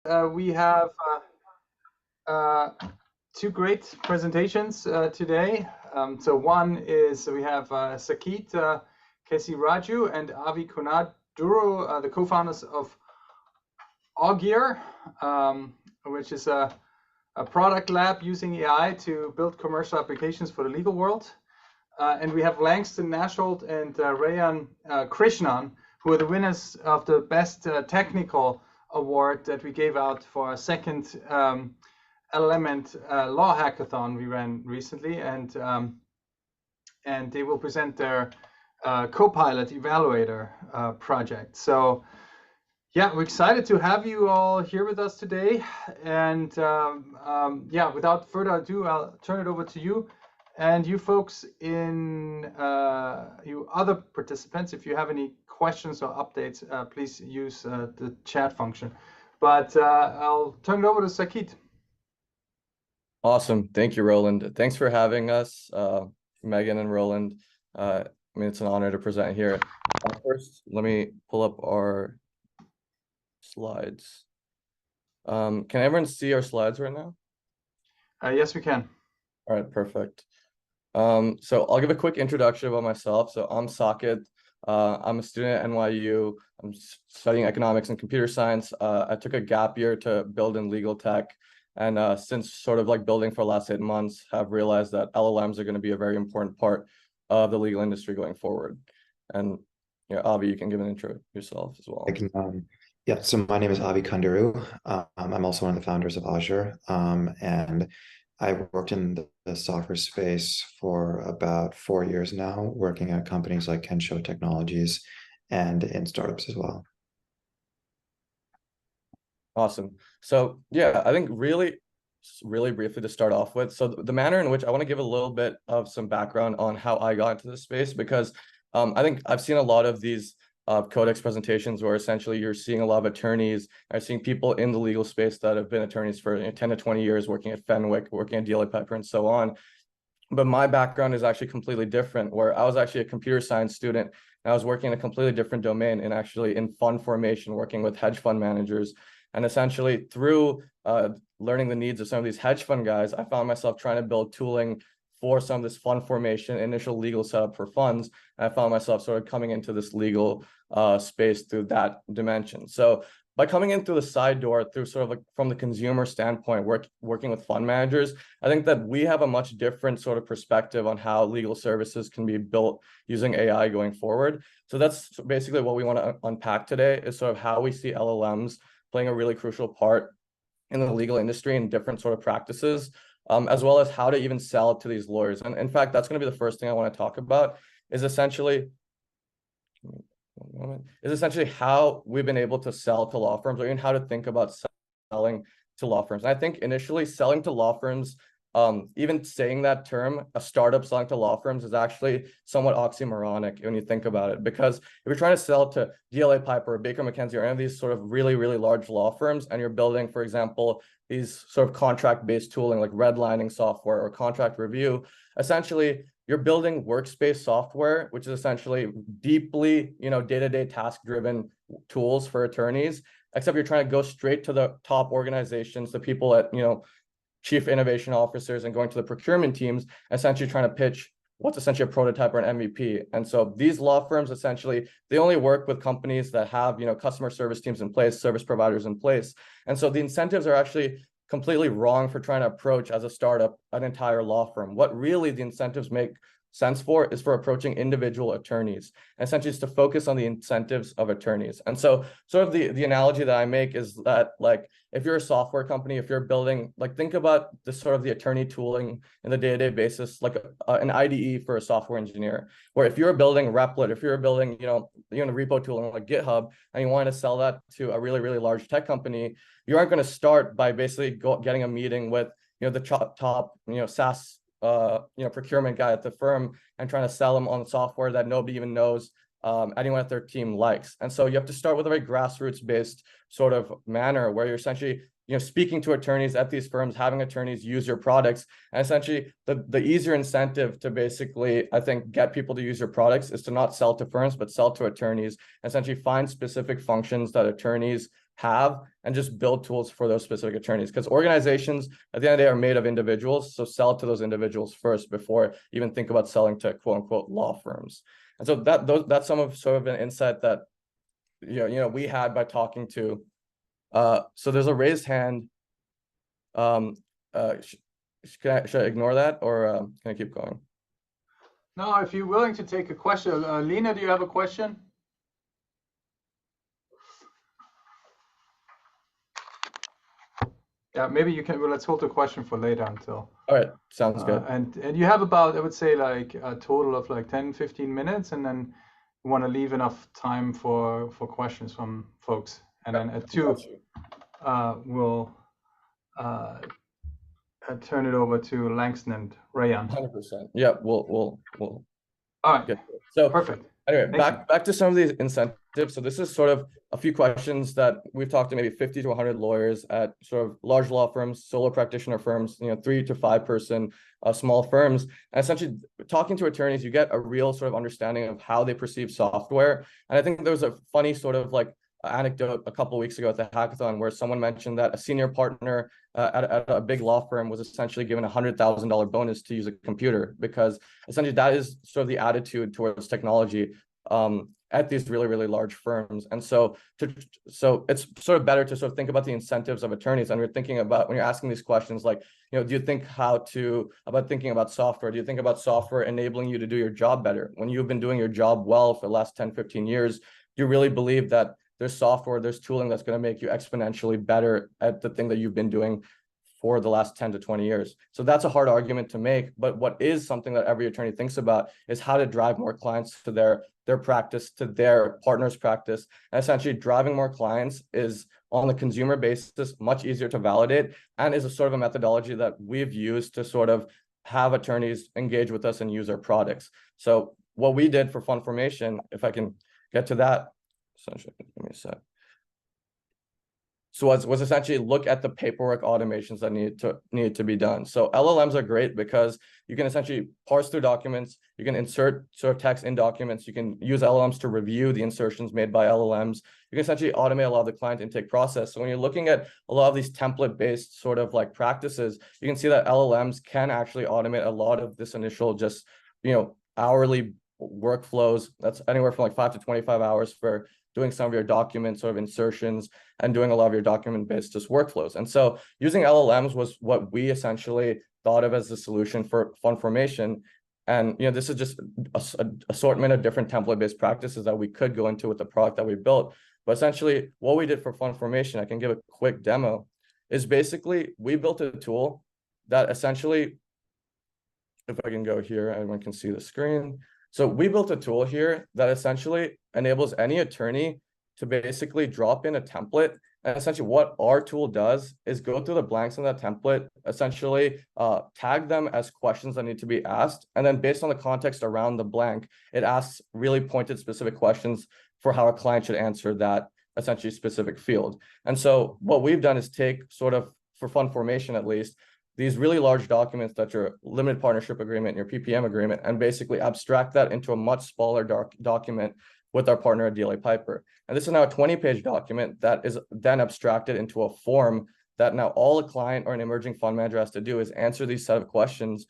We have two great presentations today. So one is we have Sakit Kesiraju and Avi Kunaduru, the co-founders of Augur, which is a product lab using AI to build commercial applications for the legal world. And we have Langston Nasholt and Rayan Krishnan, who are the winners of the best technical award that we gave out for our second Element Law Hackathon we ran recently, and they will present their Copilot Evaluator project. So yeah, we're excited to have you all here with us today. And yeah, without further ado, I'll turn it over to you. And you folks you other participants, if you have any questions or updates, please use the chat function. But I'll turn it over to Sakit. Awesome. Thank you, Roland. Thanks for having us, Megan and Roland. I mean, it's an honor to present here. First, let me pull up our slides. Can everyone see our slides right now? Yes, we can. All right, perfect. So I'll give a quick introduction about myself. So I'm Sakit. I'm a student at NYU. I'm studying economics and computer science. I took a gap year to build in legal tech. And since sort of like building for the last 8 months, have realized that LLMs are going to be a very important part of the legal industry going forward. And Avi, you can give an intro yourself as well. I can, yeah, so my name is Avi Kunaduru. I'm also one of the founders of Azure. And I've worked in the software space for about 4 years now, working at companies like Kensho Technologies and in startups as well. Awesome. So yeah, I think really briefly to start off with. So the manner in which I want to give a little bit of some background on how I got into this space, because I think I've seen a lot of these CodeX presentations where essentially you're seeing a lot of attorneys, I've seen people in the legal space that have been attorneys for 10 to 20 years, working at Fenwick, working at DLA Piper, and so on. But my background is actually completely different, where I was actually a computer science student, and I was working in a completely different domain, and actually in fund formation, working with hedge fund managers. And essentially through learning the needs of some of these hedge fund guys, I found myself trying to build tooling for some of this fund formation, initial legal setup for funds. And I found myself sort of coming into this legal space through that dimension. So by coming in through the side door, through sort of like from the consumer standpoint, working with fund managers, I think that we have a much different sort of perspective on how legal services can be built using AI going forward. So that's basically what we want to unpack today, is sort of how we see LLMs playing a really crucial part in the legal industry and different sort of practices, as well as how to even sell to these lawyers. And in fact, that's going to be the first thing I want to talk about, is essentially how we've been able to sell to law firms, or even how to think about selling to law firms. And I think initially selling to law firms, even saying that term, a startup selling to law firms, is actually somewhat oxymoronic when you think about it. Because if you're trying to sell to DLA Piper or Baker McKenzie or any of these sort of really, really large law firms, and you're building, for example, these sort of contract-based tooling like redlining software or contract review, essentially you're building workspace software, which is essentially deeply, day-to-day task-driven tools for attorneys, except you're trying to go straight to the top organizations, the people at, chief innovation officers, and going to the procurement teams, essentially trying to pitch what's essentially a prototype or an MVP. And so these law firms, essentially, they only work with companies that have, customer service teams in place, service providers in place. And so the incentives are actually completely wrong for trying to approach, as a startup, an entire law firm. What really the incentives make sense for is for approaching individual attorneys, and essentially is to focus on the incentives of attorneys. And so sort of the analogy that I make is that, like, if you're a software company, if you're building, like, think about the sort of the attorney tooling in the day-to-day basis, like an IDE for a software engineer, where if you're building Replit, if you're building, repo tooling like GitHub, and you want to sell that to a really, really large tech company, you aren't going to start by basically getting a meeting with, the top, SaaS procurement guy at the firm and trying to sell them on software that nobody even knows anyone at their team likes. And so you have to start with a very grassroots based sort of manner, where you're essentially, speaking to attorneys at these firms, having attorneys use your products. And essentially the easier incentive to basically, I think, get people to use your products is to not sell to firms, but sell to attorneys, and essentially find specific functions that attorneys have and just build tools for those specific attorneys. Because organizations at the end of the day are made of individuals. So sell to those individuals first before even think about selling to quote unquote law firms. And so that's some of sort of an insight that we had by talking to. So there's a raised hand. Should I ignore that, or can I keep going? No, if you're willing to take a question. Lena, do you have a question? Yeah, maybe you can. Well, let's hold the question for later until. All right, sounds good. And you have about, I would say, like a total of like 10, 15 minutes, and then you want to leave enough time for questions from folks. And then at 2, we'll turn it over to Langston and Rayan. 100%. Yeah, we'll. All right. Get it. So perfect. Anyway, back to some of these incentives. So this is sort of a few questions that we've talked to maybe 50 to 100 lawyers at sort of large law firms, solo practitioner firms, 3 to 5 person small firms. And essentially talking to attorneys, you get a real sort of understanding of how they perceive software. And I think there was a funny sort of like anecdote a couple of weeks ago at the hackathon where someone mentioned that a senior partner at a big law firm was essentially given $100,000 bonus to use a computer, because essentially that is sort of the attitude towards technology at these really, really large firms. And so it's sort of better to sort of think about the incentives of attorneys. And we're thinking about, when you're asking these questions, like, do you think about thinking about software? Do you think about software enabling you to do your job better? When you've been doing your job well for the last 10, 15 years, do you really believe that there's software, there's tooling that's going to make you exponentially better at the thing that you've been doing for the last 10 to 20 years? So that's a hard argument to make. But what is something that every attorney thinks about is how to drive more clients to their practice, to their partner's practice. And essentially driving more clients is, on the consumer basis, much easier to validate, and is a sort of a methodology that we've used to sort of have attorneys engage with us and use our products. So what we did for Fund Formation, if I can get to that, essentially, give me a sec. So was essentially look at the paperwork automations that need to be done. So LLMs are great because you can essentially parse through documents, you can insert sort of text in documents, you can use LLMs to review the insertions made by LLMs. You can essentially automate a lot of the client intake process. So when you're looking at a lot of these template-based sort of like practices, you can see that LLMs can actually automate a lot of this initial just, hourly workflows. That's anywhere from like 5 to 25 hours for doing some of your document sort of insertions and doing a lot of your document-based just workflows. And so using LLMs was what we essentially thought of as the solution for Fund Formation. And this is just an assortment of different template-based practices that we could go into with the product that we built. But essentially what we did for Fund Formation, I can give a quick demo, is basically we built a tool that essentially, if I can go here, everyone can see the screen. So we built a tool here that essentially enables any attorney to basically drop in a template. And essentially what our tool does is go through the blanks in that template, essentially tag them as questions that need to be asked. And then based on the context around the blank, it asks really pointed specific questions for how a client should answer that essentially specific field. And so what we've done is take sort of, for Fund Formation at least, these really large documents that your limited partnership agreement, your PPM agreement, and basically abstract that into a much smaller document with our partner at DLA Piper. And this is now a 20-page document that is then abstracted into a form that now all a client or an emerging fund manager has to do is answer these set of questions.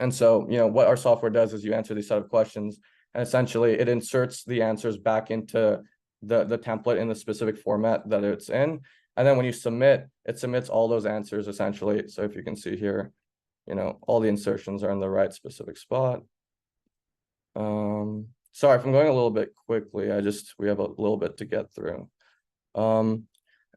And so, what our software does is you answer these set of questions, and essentially it inserts the answers back into the template in the specific format that it's in. And then when you submit, it submits all those answers essentially. So if you can see here, all the insertions are in the right specific spot. Sorry if I'm going a little bit quickly. We have a little bit to get through. And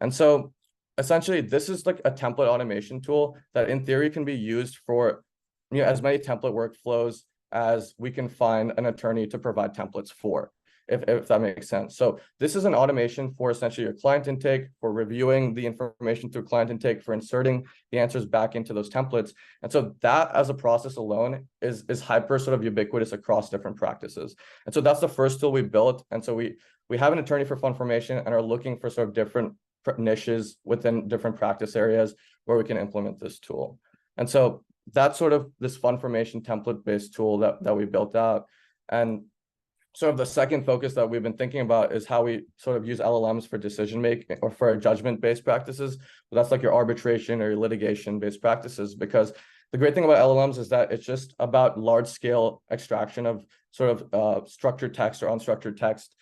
so essentially this is like a template automation tool that in theory can be used for as many template workflows as we can find an attorney to provide templates for. If that makes sense. So this is an automation for essentially your client intake, for reviewing the information through client intake, for inserting the answers back into those templates. And so that as a process alone is hyper sort of ubiquitous across different practices. And so that's the first tool we built. And so we have an attorney for Fund Formation and are looking for sort of different niches within different practice areas where we can implement this tool. And so that's sort of this Fund Formation template-based tool that we built out. And sort of the second focus that we've been thinking about is how we sort of use LLMs for decision making or for judgment-based practices. That's like your arbitration or your litigation-based practices, because the great thing about LLMs is that it's just about large-scale extraction of sort of structured text or unstructured text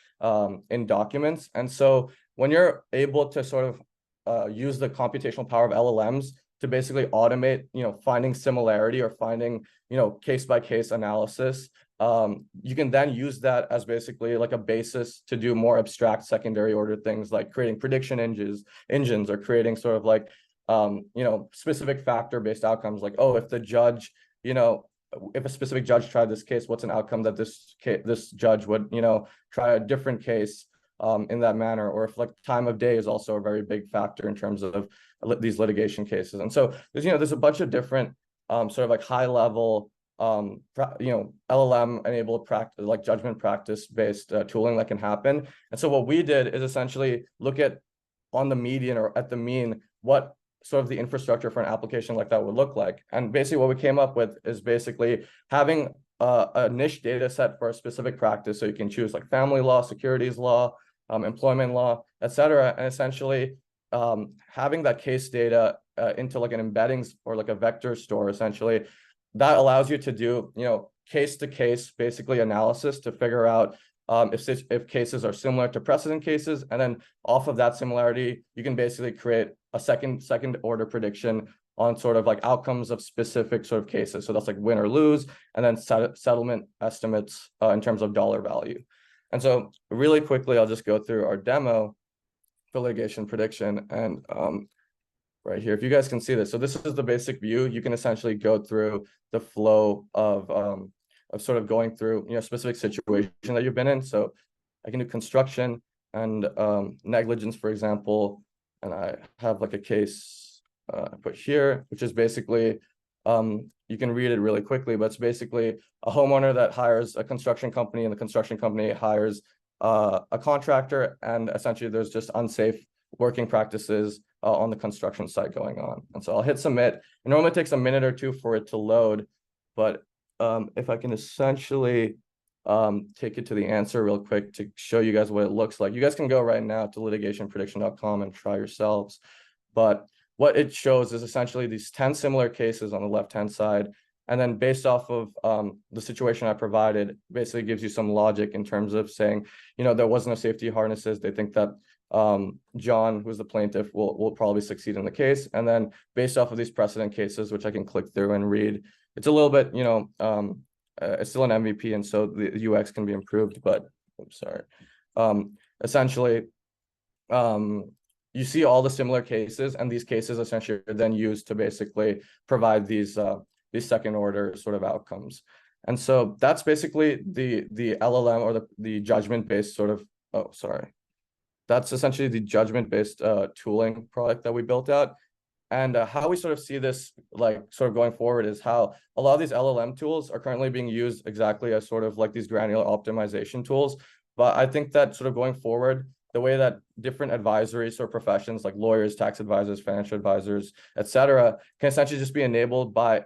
in documents. And so when you're able to sort of use the computational power of LLMs to basically automate, finding similarity or finding, case-by-case analysis, you can then use that as basically like a basis to do more abstract secondary order things like creating prediction engines or creating sort of like specific factor-based outcomes, like, oh, if the judge, if a specific judge tried this case, what's an outcome that this judge would, try a different case in that manner, or if like time of day is also a very big factor in terms of these litigation cases. And so there's a bunch of different sort of like high level LLM enabled practice, like judgment practice based tooling that can happen. And so what we did is essentially look at on the median or at the mean what sort of the infrastructure for an application like that would look like. And basically what we came up with is basically having a niche data set for a specific practice. So you can choose like family law, securities law, employment law, etc. And essentially having that case data into like an embeddings or like a vector store, essentially, that allows you to do, case to case, basically analysis to figure out if cases are similar to precedent cases. And then off of that similarity, you can basically create a second order prediction on sort of like outcomes of specific sort of cases. So that's like win or lose, and then settlement estimates in terms of dollar value. And so really quickly, I'll just go through our demo for litigation prediction. And right here, if you guys can see this. So this is the basic view. You can essentially go through the flow of sort of going through, specific situation that you've been in. So I can do construction and negligence, for example, and I have like a case I put here, which is basically, you can read it really quickly, but it's basically a homeowner that hires a construction company, and the construction company hires a contractor, and essentially there's just unsafe working practices on the construction site going on. And so I'll hit submit. It normally takes a minute or two for it to load, but if I can essentially take it to the answer real quick to show you guys what it looks like. You guys can go right now to litigationprediction.com and try yourselves. But what it shows is essentially these 10 similar cases on the left-hand side. And then based off of the situation I provided, basically gives you some logic in terms of saying, there wasn't no safety harnesses. They think that John, who's the plaintiff, will probably succeed in the case. And then based off of these precedent cases, which I can click through and read, it's a little bit, it's still an MVP, and so the UX can be improved, but I'm sorry. Essentially, you see all the similar cases, and these cases essentially are then used to basically provide these second order sort of outcomes. And so that's basically the LLM or the judgment-based sort of, that's essentially the judgment-based tooling product that we built out. And how we sort of see this like sort of going forward is how a lot of these LLM tools are currently being used exactly as sort of like these granular optimization tools. But I think that sort of going forward, the way that different advisories or professions like lawyers, tax advisors, financial advisors, et cetera, can essentially just be enabled by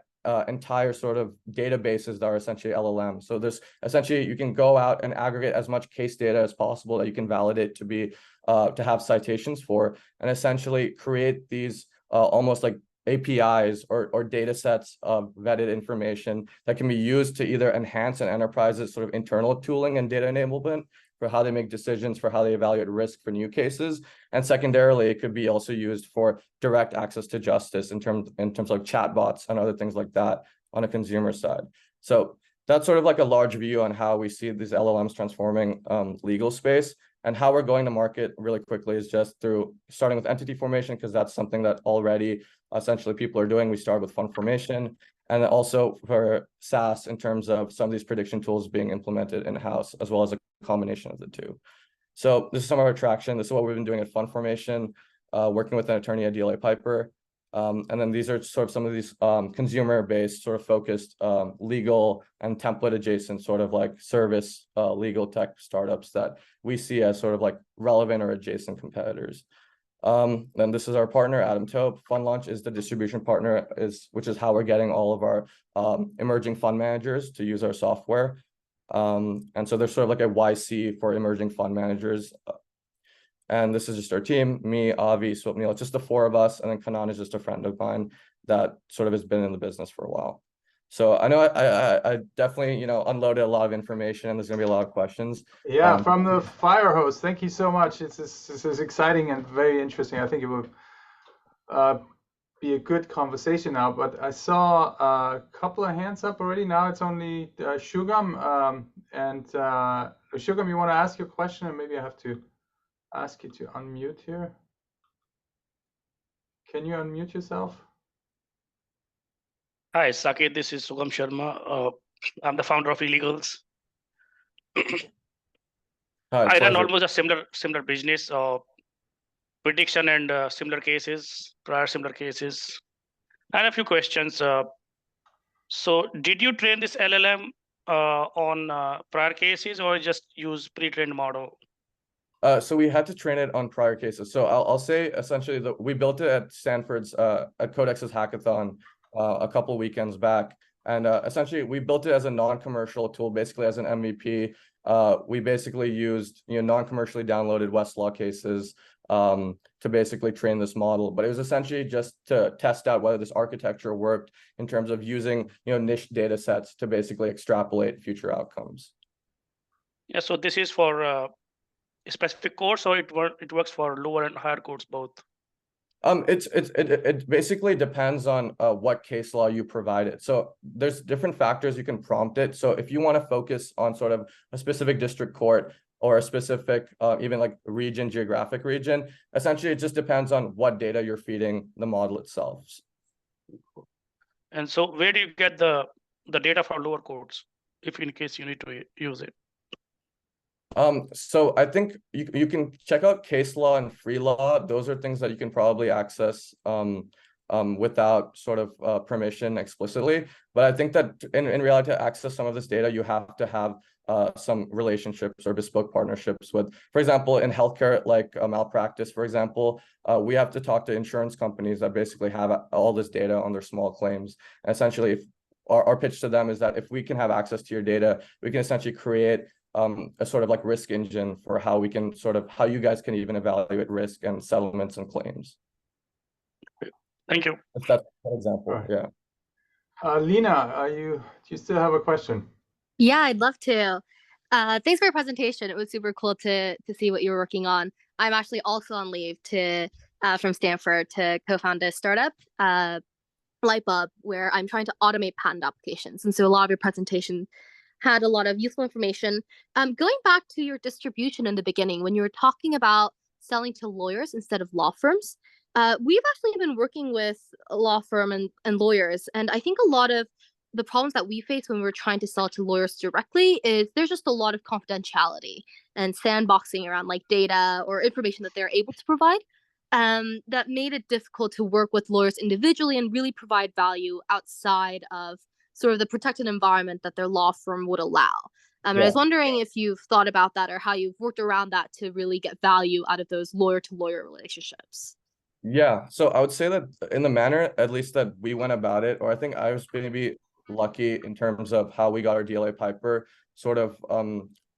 entire sort of databases that are essentially LLM. So there's essentially, you can go out and aggregate as much case data as possible that you can validate to be to have citations for, and essentially create these almost like APIs or data sets of vetted information that can be used to either enhance an enterprise's sort of internal tooling and data enablement for how they make decisions, for how they evaluate risk for new cases. And secondarily, it could be also used for direct access to justice in terms of chatbots and other things like that on a consumer side. So that's sort of like a large view on how we see these LLMs transforming legal space. And how we're going to market really quickly is just through starting with entity formation, because that's something that already essentially people are doing. We start with fund formation, and then also for SaaS in terms of some of these prediction tools being implemented in-house, as well as a combination of the two. So this is some of our traction. This is what we've been doing at fund formation, working with an attorney at DLA Piper. And then these are sort of some of these consumer-based sort of focused legal and template adjacent sort of like service legal tech startups that we see as sort of like relevant or adjacent competitors. Then this is our partner, Adam Tope. Fund Launch is the distribution partner, which is how we're getting all of our emerging fund managers to use our software. And so there's sort of like a YC for emerging fund managers. And this is just our team, me, Avi, Swapnil, it's just the four of us. And then Kanan is just a friend of mine that sort of has been in the business for a while. So I know I definitely, unloaded a lot of information and there's gonna be a lot of questions. Yeah, from the fire hose. Thank you so much. This is exciting and very interesting. I think it will be a good conversation now. But I saw a couple of hands up already. Now it's only Shugam. Shugam, you want to ask your question, and maybe I have to ask you to unmute here. Can you unmute yourself? Hi, Saket. This is Sugam Sharma. I'm the founder of Illegals. I run almost a similar business, prediction and prior similar cases. I have a few questions. So did you train this LLM on prior cases or just use pre-trained model? So we had to train it on prior cases. So I'll say essentially that we built it at Stanford's at CodeX's hackathon a couple of weekends back. And essentially we built it as a non-commercial tool, basically as an MVP. We basically used non-commercially downloaded Westlaw cases to basically train this model. But it was essentially just to test out whether this architecture worked in terms of using niche data sets to basically extrapolate future outcomes. Yeah, so this is for a specific course, or it works for lower and higher courts both? It basically depends on what case law you provided. So there's different factors you can prompt it. So if you want to focus on sort of a specific district court or a specific even like geographic region, essentially it just depends on what data you're feeding the model itself. And so where do you get the data for lower courts, if in case you need to use it? So I think you can check out case law and free law. Those are things that you can probably access without sort of permission explicitly. But I think that in reality, to access some of this data, you have to have some relationships or bespoke partnerships with, for example, in healthcare, like malpractice, for example, we have to talk to insurance companies that basically have all this data on their small claims. And essentially, if our pitch to them is that if we can have access to your data, we can essentially create a sort of like risk engine for how we can how you guys can even evaluate risk and settlements and claims. Thank you. If that's an example, right. Yeah. Lena, do you still have a question? Yeah, I'd love to. Thanks for your presentation. It was super cool to see what you were working on. I'm actually also on leave from Stanford to co-found a startup, Lightbulb, where I'm trying to automate patent applications. And so a lot of your presentation had a lot of useful information. Going back to your distribution in the beginning, when you were talking about selling to lawyers instead of law firms, we've actually been working with a law firm and lawyers. And I think a lot of the problems that we face when we're trying to sell to lawyers directly is there's just a lot of confidentiality and sandboxing around like data or information that they're able to provide. That made it difficult to work with lawyers individually and really provide value outside of sort of the protected environment that their law firm would allow. And I was wondering if you've thought about that or how you've worked around that to really get value out of those lawyer-to-lawyer relationships. Yeah, so I would say that in the manner, at least that we went about it, or I think I was maybe lucky in terms of how we got our DLA Piper sort of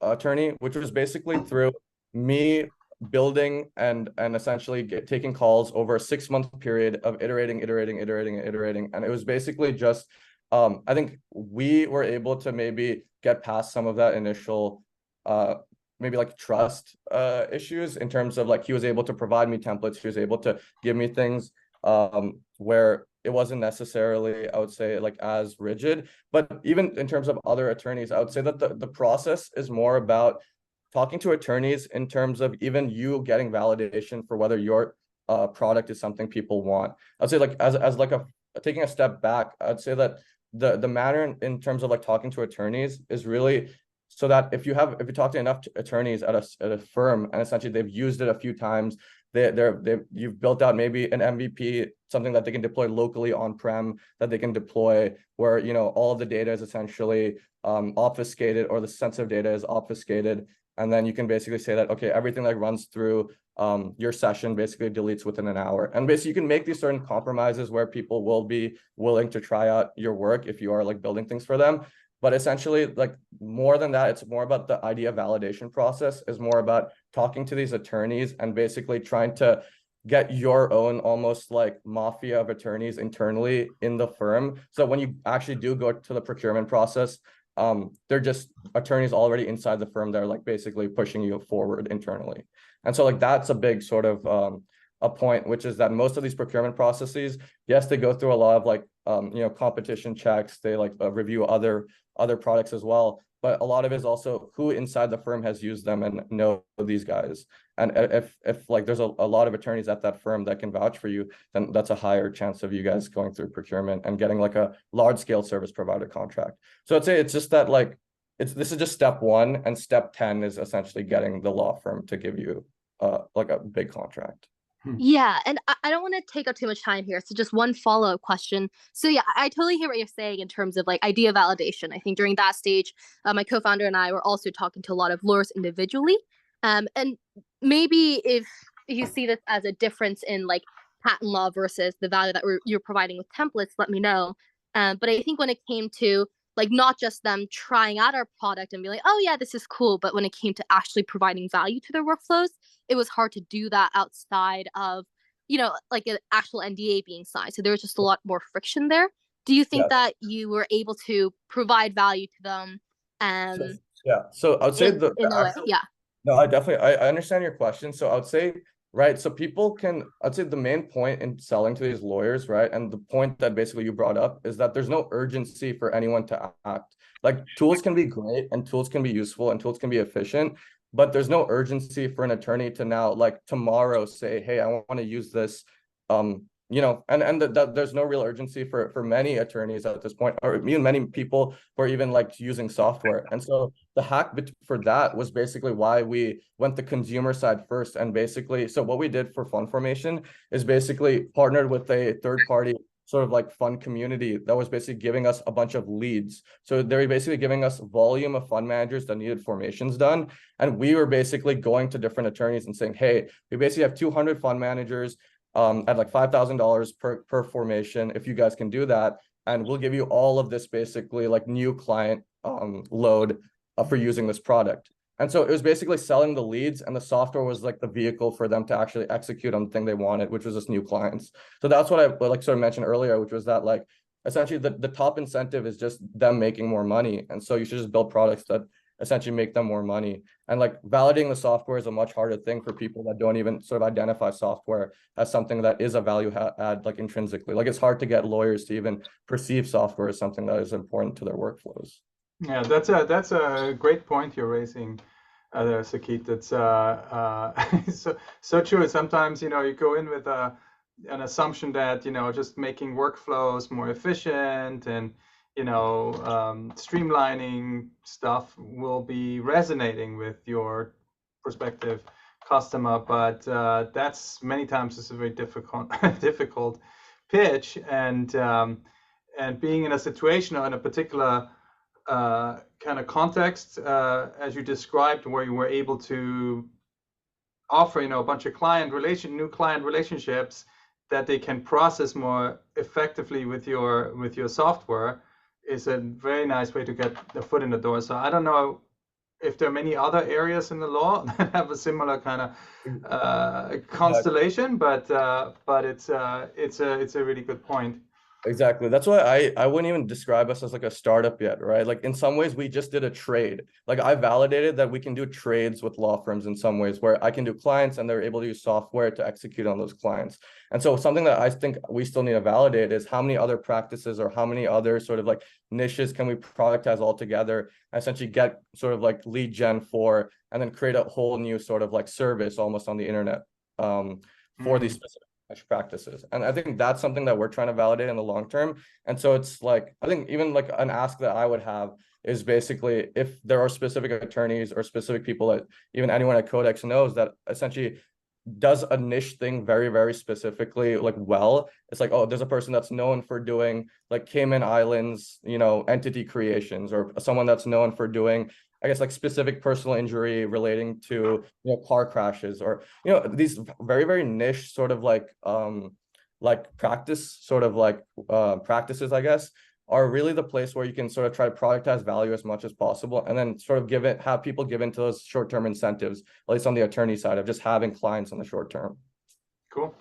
attorney, which was basically through me building and essentially taking calls over a 6-month period of iterating. And it was basically just I think we were able to maybe get past some of that initial maybe like trust issues in terms of like he was able to provide me templates, he was able to give me things where it wasn't necessarily, I would say, like as rigid. But even in terms of other attorneys, I would say that the process is more about talking to attorneys in terms of even you getting validation for whether your product is something people want. I'd say like as like taking a step back, I'd say that the matter in terms of like talking to attorneys is really so that if you talk to enough attorneys at a firm and essentially they've used it a few times, you've built out maybe an MVP, something that they can deploy locally on-prem, that they can deploy where all of the data is essentially obfuscated, or the sensitive data is obfuscated, and then you can basically say that, okay, everything that runs through your session basically deletes within an hour. And basically you can make these certain compromises where people will be willing to try out your work if you are like building things for them. But essentially, like more than that, it's more about the idea validation process, is more about talking to these attorneys and basically trying to get your own almost like mafia of attorneys internally in the firm. So when you actually do go to the procurement process, they're just attorneys already inside the firm that are like basically pushing you forward internally. And so like that's a big sort of a point, which is that most of these procurement processes, yes, they go through a lot of like competition checks, they like review other products as well, but a lot of it is also who inside the firm has used them and know these guys. And if like there's a lot of attorneys at that firm that can vouch for you, then that's a higher chance of you guys going through procurement and getting like a large scale service provider contract. So I'd say it's just that like this is just step 1, and step 10 is essentially getting the law firm to give you like a big contract. Yeah, and I don't want to take up too much time here. So just one follow-up question. So yeah, I totally hear what you're saying in terms of like idea validation. I think during that stage, my co-founder and I were also talking to a lot of lawyers individually. And maybe if you see this as a difference in like patent law versus the value that you're providing with templates, let me know. But I think when it came to like not just them trying out our product and be like, oh yeah, this is cool, but when it came to actually providing value to their workflows, it was hard to do that outside of, like an actual NDA being signed. So there was just a lot more friction there. Do you think that you were able to provide value to them? So I would say yeah. No, I understand your question. So I would say, right, so I'd say the main point in selling to these lawyers, right, and the point that basically you brought up is that there's no urgency for anyone to act. Like tools can be great and tools can be useful and tools can be efficient, but there's no urgency for an attorney to now like tomorrow say, hey, I want to use this, and there's no real urgency for many attorneys at this point, or even many people who are even like using software. And so the hack for that was basically why we went the consumer side first. And basically, so what we did for fund formation is basically partnered with a third party sort of like fund community that was basically giving us a bunch of leads. So they're basically giving us volume of fund managers that needed formations done. And we were basically going to different attorneys and saying, hey, we basically have 200 fund managers at like $5,000 per formation, if you guys can do that, and we'll give you all of this basically like new client load for using this product. And so it was basically selling the leads, and the software was like the vehicle for them to actually execute on the thing they wanted, which was just new clients. So that's what I like sort of mentioned earlier, which was that like essentially the top incentive is just them making more money. And so you should just build products that essentially make them more money. And like validating the software is a much harder thing for people that don't even sort of identify software as something that is a value add like intrinsically. Like it's hard to get lawyers to even perceive software as something that is important to their workflows. Yeah, that's a great point you're raising there, Sakit. That's so true. Sometimes you go in with an assumption that just making workflows more efficient and streamlining stuff will be resonating with your prospective customer, but that's many times is a very difficult pitch, and being in a situation or in a particular kind of context, as you described, where you were able to offer a bunch of new client relationships that they can process more effectively with your software, is a very nice way to get the foot in the door. So I don't know if there are many other areas in the law that have a similar kind of constellation, but it's a really good point. Exactly. That's why I wouldn't even describe us as like a startup yet, right? Like in some ways we just did a trade. Like I validated that we can do trades with law firms in some ways, where I can do clients and they're able to use software to execute on those clients. And so something that I think we still need to validate is how many other practices or how many other sort of like niches can we productize all together, essentially get sort of like lead gen for, and then create a whole new sort of like service almost on the internet for these specific practices. And I think that's something that we're trying to validate in the long term. And so it's like, I think even like an ask that I would have is basically if there are specific attorneys or specific people that even anyone at CodeX knows that essentially does a niche thing very, very specifically like well, it's like, oh, there's a person that's known for doing like Cayman Islands, entity creations, or someone that's known for doing, I guess, like specific personal injury relating to car crashes, or these very, very niche sort of like practice sort of like practices, I guess. are really the place where you can sort of try to productize value as much as possible, and then sort of have people give into those short-term incentives, at least on the attorney side, of just having clients in the short term. Cool.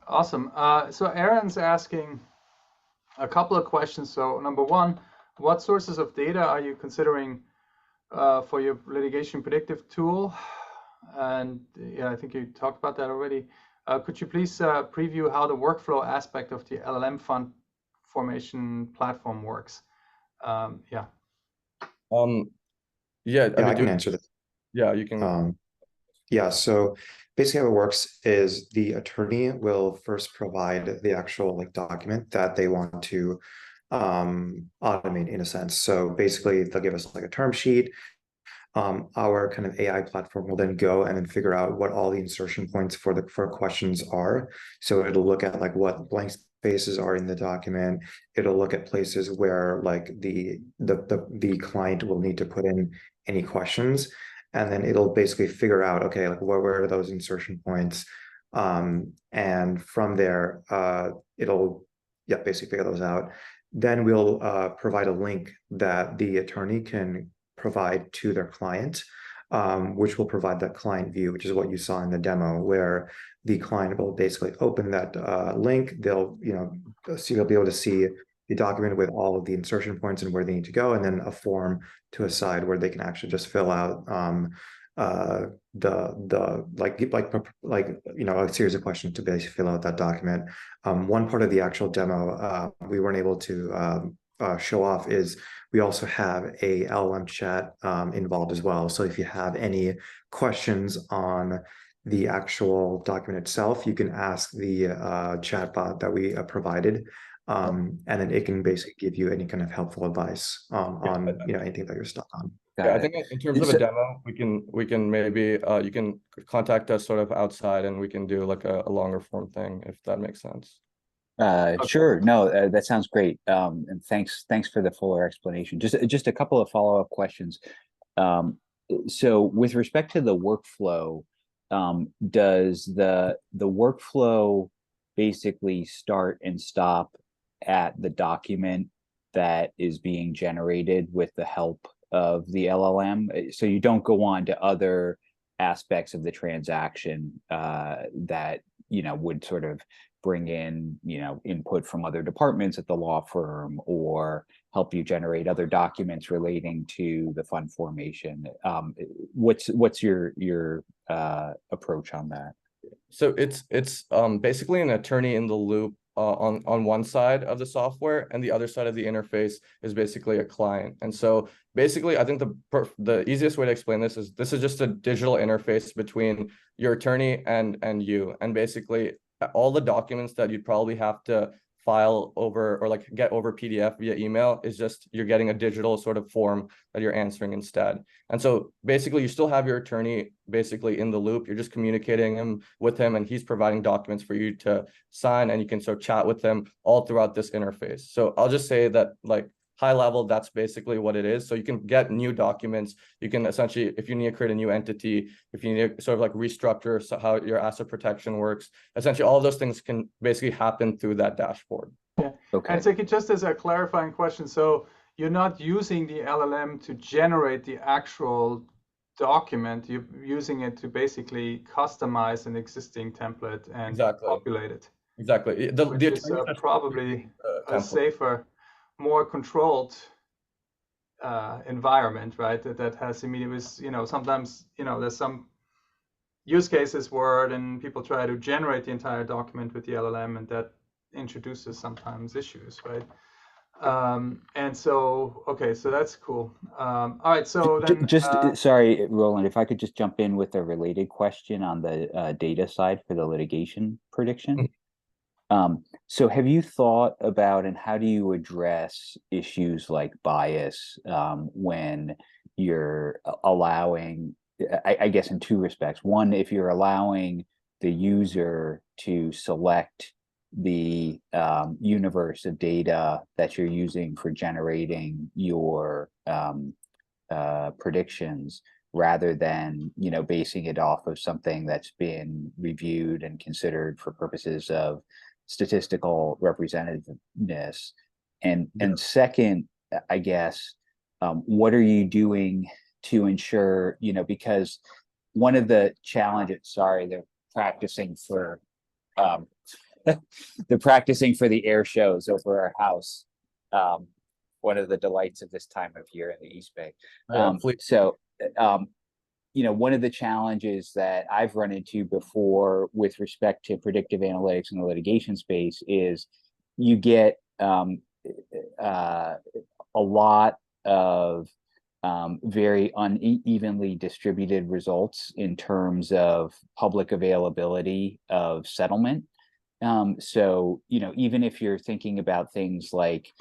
Awesome. So Aaron's asking a couple of questions. So number one, what sources of data are you considering for your litigation predictive tool? And yeah, I think you talked about that already. Could you please preview how the workflow aspect of the LLM fund formation platform works? Yeah. Yeah, I I can answer that. Yeah, you can. Yeah, so basically how it works is the attorney will first provide the actual like document that they want to automate in a sense. So basically they'll give us like a term sheet. Our kind of AI platform will then go and then figure out what all the insertion points for questions are. So it'll look at like what blank spaces are in the document. It'll look at places where like the client will need to put in any questions, and then it'll basically figure out, okay, like where are those insertion points, and from there it'll basically figure those out. Then we'll provide a link that the attorney can provide to their client, which will provide that client view, which is what you saw in the demo, where the client will basically open that link. They'll, they'll be able to see the document with all of the insertion points and where they need to go, and then a form to a side where they can actually just fill out a series of questions to basically fill out that document. One part of the actual demo we weren't able to show off is we also have a LLM chat involved as well. So if you have any questions on the actual document itself, you can ask the chatbot that we provided, and then it can basically give you any kind of helpful advice on anything that you're stuck on. Yeah, I think in terms of a demo, we can maybe you can contact us sort of outside, and we can do like a longer form thing, if that makes sense. Sure. No, that sounds great. And thanks for the fuller explanation. Just a couple of follow-up questions. So with respect to the workflow, does the workflow basically start and stop at the document that is being generated with the help of the LLM? So you don't go on to other aspects of the transaction that would sort of bring in input from other departments at the law firm, or help you generate other documents relating to the fund formation. What's your approach on that? So it's basically an attorney in the loop on one side of the software, and the other side of the interface is basically a client. And so basically, I think the easiest way to explain this is just a digital interface between your attorney and you. And basically, all the documents that you'd probably have to file over or like get over PDF via email is just you're getting a digital sort of form that you're answering instead. And so basically you still have your attorney basically in the loop. You're just communicating with him, and he's providing documents for you to sign, and you can sort of chat with him all throughout this interface. So I'll just say that, like, high level, that's basically what it is. So you can get new documents. You can essentially, if you need to create a new entity, if you need to sort of like restructure how your asset protection works, essentially all of those things can basically happen through that dashboard. Yeah. Okay. And Seki, just as a clarifying question, so you're not using the LLM to generate the actual document, you're using it to basically customize an existing template and populate it. Exactly. Which is probably a safer, more controlled environment, right? That has immediate, sometimes, there's some use cases where then people try to generate the entire document with the LLM, and that introduces sometimes issues, right? And so, okay, so that's cool. All right, so then sorry, Roland, if I could just jump in with a related question on the data side for the litigation prediction. So have you thought about, and how do you address issues like bias when you're allowing, I guess in two respects. One, if you're allowing the user to select the universe of data that you're using for generating your predictions, rather than basing it off of something that's been reviewed and considered for purposes of statistical representativeness. And second, I guess, what are you doing to ensure, because one of the challenges, sorry, they're practicing for the air shows over our house. One of the delights of this time of year in the East Bay. One of the challenges that I've run into before with respect to predictive analytics in the litigation space is you get a lot of very unevenly distributed results in terms of public availability of settlement. So, even if you're thinking about things like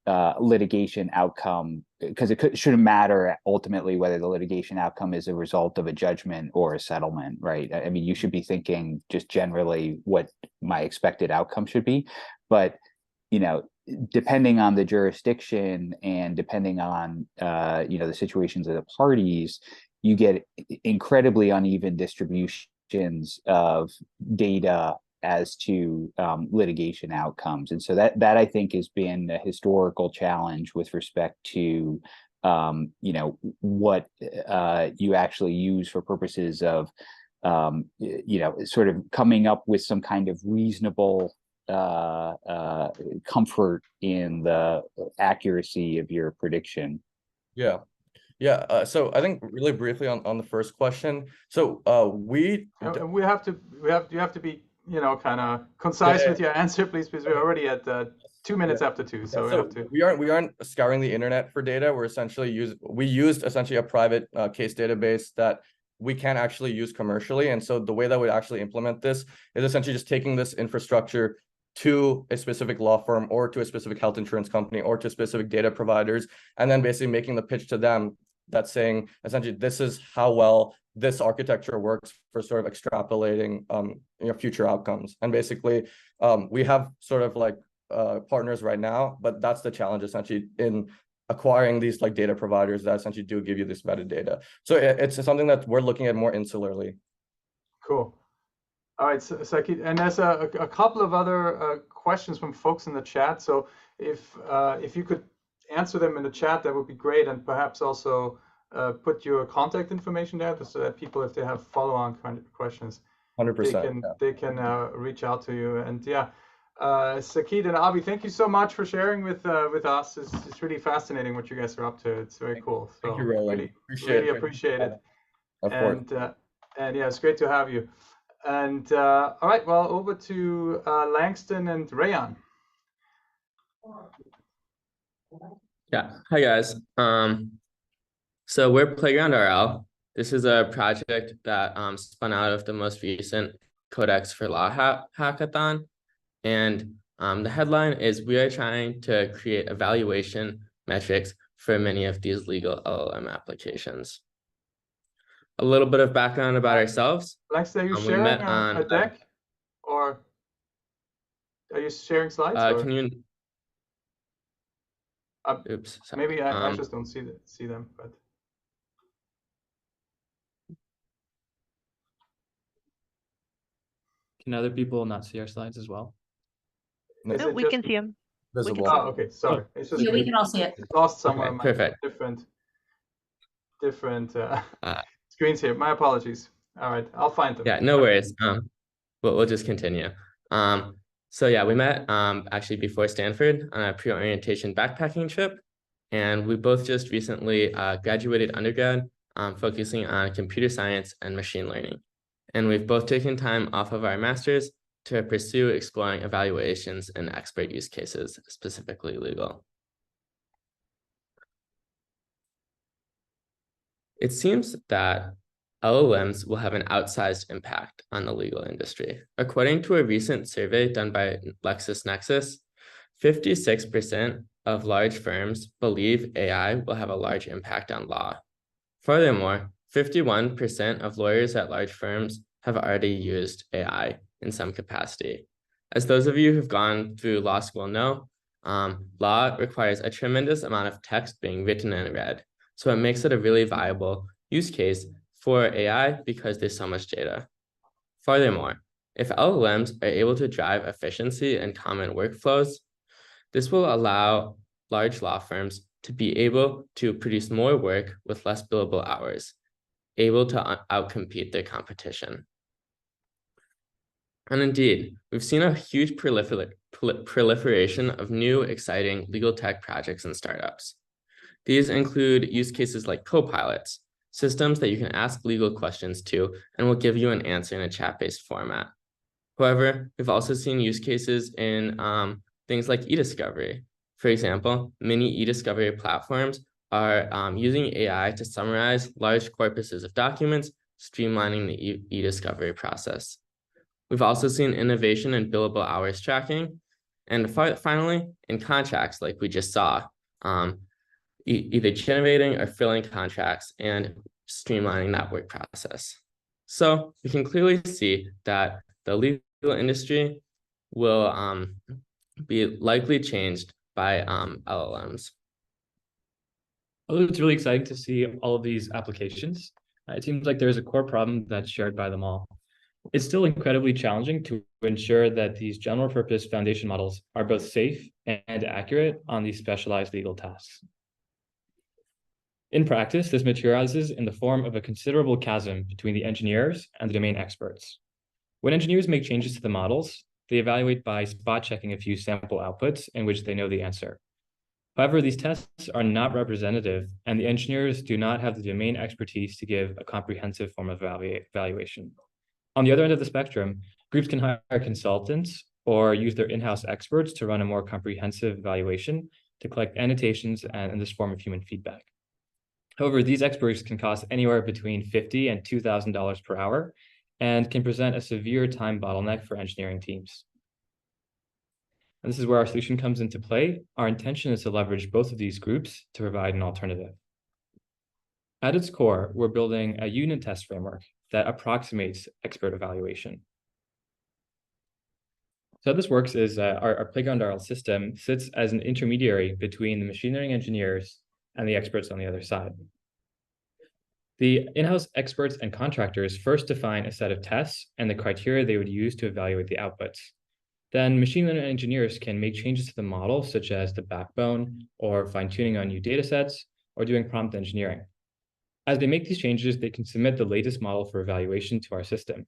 litigation outcome, because it shouldn't matter ultimately whether the litigation outcome is a result of a judgment or a settlement, right? I mean, you should be thinking just generally what my expected outcome should be. But, depending on the jurisdiction and depending on, the situations of the parties, you get incredibly uneven distributions of data as to litigation outcomes. And so that I think has been a historical challenge with respect to what you actually use for purposes of sort of coming up with some kind of reasonable comfort in the accuracy of your prediction. Yeah. So I think really briefly on the first question. So you have to be kind of concise with your answer, please, because we're already at 2 minutes after 2. So we have to. We aren't scouring the internet for data. We're essentially used a private case database that we can actually use commercially. And so the way that we actually implement this is essentially just taking this infrastructure to a specific law firm or to a specific health insurance company or to specific data providers, and then basically making the pitch to them that's saying essentially this is how well this architecture works for sort of extrapolating future outcomes. And basically we have sort of like partners right now, but that's the challenge essentially in acquiring these like data providers that essentially do give you this metadata. So it's something that we're looking at more insularly. Cool. All right, Sakit, and there's a couple of other questions from folks in the chat. So if you could answer them in the chat, that would be great, and perhaps also put your contact information there so that people, if they have follow-on questions, 100%, they can reach out to you. And Sakit and Avi, thank you so much for sharing with us. It's really fascinating what you guys are up to. It's very cool. So thank you, Roland. Really appreciate it. Of course. And yeah, it's great to have you. And all right, well, over to Langston and Rayan. Yeah, hi guys. So we're Playground RL. This is a project that spun out of the most recent CodeX for Law hackathon. And the headline is, we are trying to create evaluation metrics for many of these legal LLM applications. A little bit of background about ourselves. Langston, are you sharing a deck, or are you sharing slides? Can you? Oops. Sorry. Maybe I just don't see them, but. Can other people not see our slides as well? No, we can see them. Visible. Oh, okay. Sorry. It's just we can all see it. Lost somewhere. Okay, perfect. Different screens here. My apologies. All right, I'll find them. Yeah, no worries. We'll just continue. So yeah, we met actually before Stanford on a pre-orientation backpacking trip, and we both just recently graduated undergrad, focusing on computer science and machine learning. And we've both taken time off of our masters to pursue exploring evaluations and expert use cases, specifically legal. It seems that LLMs will have an outsized impact on the legal industry. According to a recent survey done by LexisNexis, 56% of large firms believe AI will have a large impact on law. Furthermore, 51% of lawyers at large firms have already used AI in some capacity. As those of you who've gone through law school know, law requires a tremendous amount of text being written and read. So it makes it a really viable use case for AI because there's so much data. Furthermore, if LLMs are able to drive efficiency in common workflows, This will allow large law firms to be able to produce more work with less billable hours, able to outcompete their competition. And indeed, we've seen a huge proliferation of new, exciting legal tech projects and startups. These include use cases like copilots, systems that you can ask legal questions to and will give you an answer in a chat-based format. However, we've also seen use cases in things like e-discovery. For example, many e-discovery platforms are using AI to summarize large corpuses of documents, streamlining the e-discovery process. We've also seen innovation in billable hours tracking. And finally, in contracts, like we just saw, either generating or filling contracts and streamlining that work process. So we can clearly see that the legal industry will be likely changed by LLMs. Although it's really exciting to see all of these applications, it seems like there's a core problem that's shared by them all. It's still incredibly challenging to ensure that these general purpose foundation models are both safe and accurate on these specialized legal tasks. In practice, this materializes in the form of a considerable chasm between the engineers and the domain experts. When engineers make changes to the models, they evaluate by spot checking a few sample outputs in which they know the answer. However, these tests are not representative, and the engineers do not have the domain expertise to give a comprehensive form of evaluation. On the other end of the spectrum, groups can hire consultants or use their in-house experts to run a more comprehensive evaluation to collect annotations and in this form of human feedback. However, these experts can cost anywhere between $50 and $2,000 per hour and can present a severe time bottleneck for engineering teams. And this is where our solution comes into play. Our intention is to leverage both of these groups to provide an alternative. At its core, we're building a unit test framework that approximates expert evaluation. So how this works is our Playground RL system sits as an intermediary between the machine learning engineers and the experts on the other side. The in-house experts and contractors first define a set of tests and the criteria they would use to evaluate the outputs. Then machine learning engineers can make changes to the model, such as the backbone or fine-tuning on new data sets or doing prompt engineering. As they make these changes, they can submit the latest model for evaluation to our system.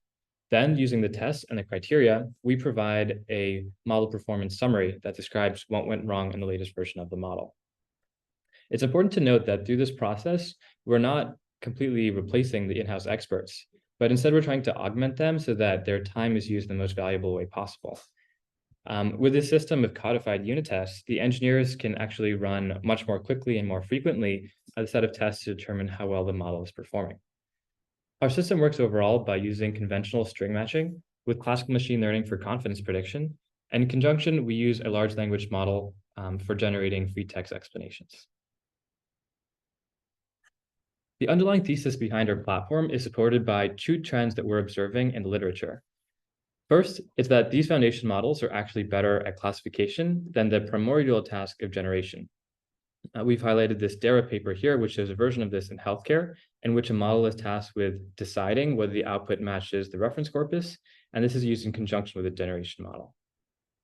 Then, using the tests and the criteria, we provide a model performance summary that describes what went wrong in the latest version of the model. It's important to note that through this process, we're not completely replacing the in-house experts, but instead we're trying to augment them so that their time is used in the most valuable way possible. With this system of codified unit tests, the engineers can actually run much more quickly and more frequently a set of tests to determine how well the model is performing. Our system works overall by using conventional string matching with classical machine learning for confidence prediction. And in conjunction, we use a large language model for generating free text explanations. The underlying thesis behind our platform is supported by two trends that we're observing in the literature. First, it's that these foundation models are actually better at classification than the primordial task of generation. We've highlighted this DARA paper here, which is a version of this in healthcare, in which a model is tasked with deciding whether the output matches the reference corpus, and this is used in conjunction with a generation model.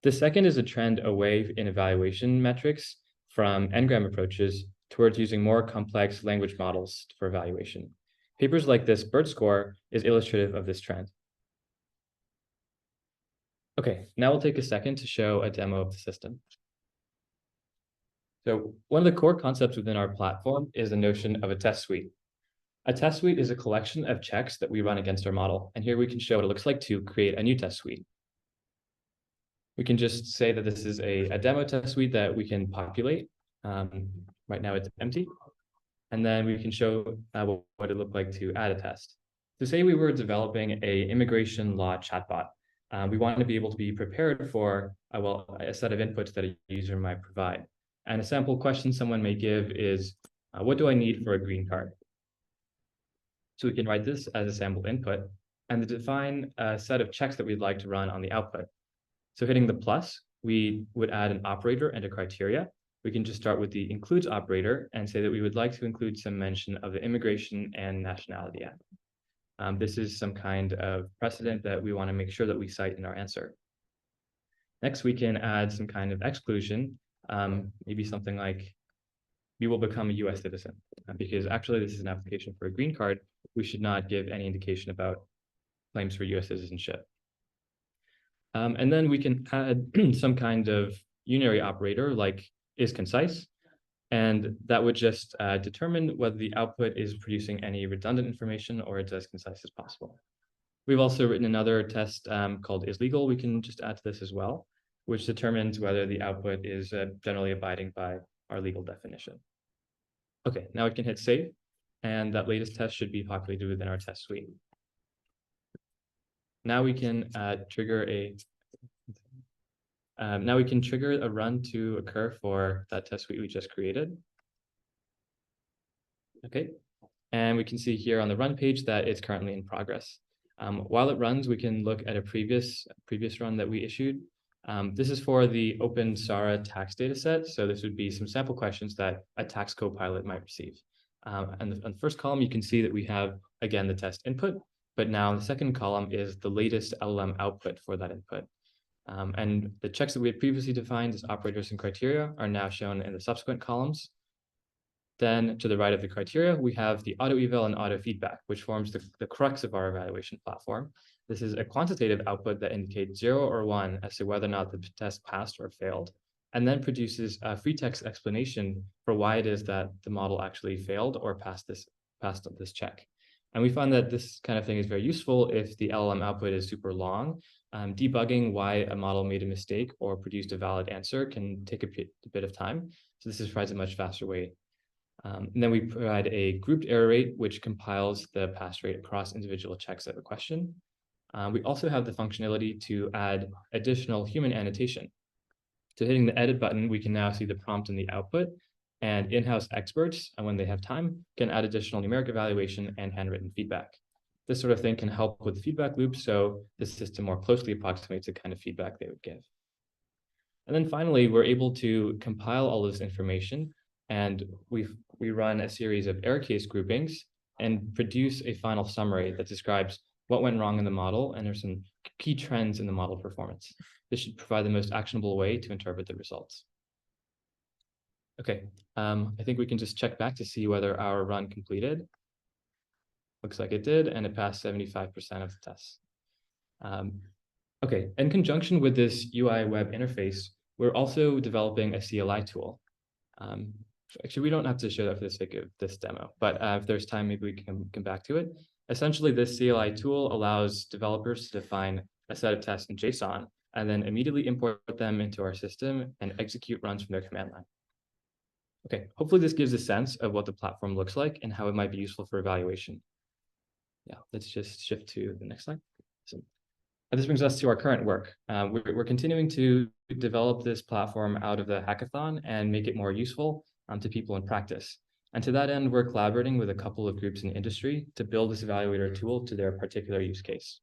The second is a trend away in evaluation metrics from n-gram approaches towards using more complex language models for evaluation. Papers like this BERT score is illustrative of this trend. Okay, now we'll take a second to show a demo of the system. So one of the core concepts within our platform is the notion of a test suite. A test suite is a collection of checks that we run against our model. And here we can show what it looks like to create a new test suite. We can just say that this is a demo test suite that we can populate. Right now it's empty. And then we can show what it looked like to add a test. So say we were developing an immigration law chatbot. We want to be able to be prepared for a set of inputs that a user might provide. And a sample question someone may give is, what do I need for a green card? So we can write this as a sample input and define a set of checks that we'd like to run on the output. So hitting the plus, we would add an operator and a criteria. We can just start with the includes operator and say that we would like to include some mention of the Immigration and Nationality Act. This is some kind of precedent that we want to make sure that we cite in our answer. Next, we can add some kind of exclusion maybe something like, you will become a US citizen, because actually this is an application for a green card. We should not give any indication about claims for US citizenship. And then we can add some kind of unary operator like is concise, and that would just determine whether the output is producing any redundant information or it's as concise as possible. We've also written another test called is legal. We can just add to this as well, which determines whether the output is generally abiding by our legal definition. Okay, now we can hit save, and that latest test should be populated within our test suite. Now we can trigger a run to occur for that test suite we just created. Okay, and we can see here on the run page that it's currently in progress. While it runs, we can look at a previous run that we issued. This is for the Open SARA tax data set. So this would be some sample questions that a tax co-pilot might receive. And on the first column, you can see that we have, again, the test input, but now the second column is the latest LLM output for that input. And the checks that we had previously defined as operators and criteria are now shown in the subsequent columns. Then to the right of the criteria, we have the auto eval and auto feedback, which forms the crux of our evaluation platform. This is a quantitative output that indicates 0 or 1 as to whether or not the test passed or failed, and then produces a free text explanation for why it is that the model actually failed or passed this check. And we find that this kind of thing is very useful if the LLM output is super long. Debugging why a model made a mistake or produced a valid answer can take a bit of time. So this provides a much faster way. And then we provide a grouped error rate, which compiles the pass rate across individual checks of a question. We also have the functionality to add additional human annotation. So hitting the edit button, we can now see the prompt and the output, and in-house experts, and when they have time, can add additional numeric evaluation and handwritten feedback. This sort of thing can help with the feedback loop, so the system more closely approximates the kind of feedback they would give. And then finally, we're able to compile all this information, and we run a series of error case groupings and produce a final summary that describes what went wrong in the model, and there's some key trends in the model performance. This should provide the most actionable way to interpret the results. Okay, I think we can just check back to see whether our run completed. Looks like it did, and it passed 75% of the tests. Okay, in conjunction with this UI web interface, we're also developing a CLI tool. Actually, we don't have to show that for the sake of this demo, but if there's time, maybe we can come back to it. Essentially, this CLI tool allows developers to define a set of tests in JSON and then immediately import them into our system and execute runs from their command line. Okay, hopefully this gives a sense of what the platform looks like and how it might be useful for evaluation. Yeah, let's just shift to the next slide. So this brings us to our current work. We're continuing to develop this platform out of the hackathon and make it more useful to people in practice. And to that end, we're collaborating with a couple of groups in industry to build this evaluator tool to their particular use case.